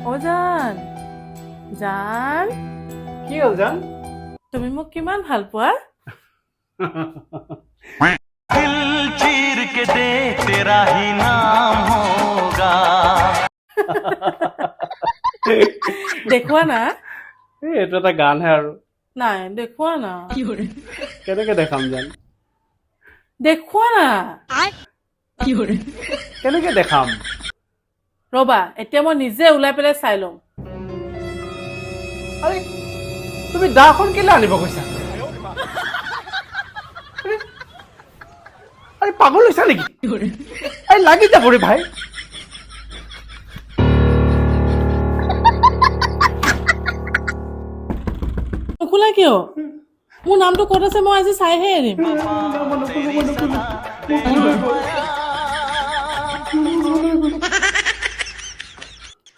অ জান জান কি হ'ল জান? তুমি মোক কিমান ভাল পোৱা दिल चीर के देख तेरा ही नाम होगा দেখুৱা না এইটো এটা গানহে আৰু নাই দেখুৱা না কেনেকে দেখাম জান? দেখুৱা না কেনেকে দেখাম? ৰবা এতিয়া মই নিজে ওলাই পেলাই চাই লওঁ আৰে তুমি দাখন কেলে আনিব কৈছা? আৰে পাগল হইছা নেকি? আৰে লাগি যাব ৰে ভাই। নোখোলা কিয় মোৰ নামটো ক'ত আছে মই আজি চাইহে এৰিম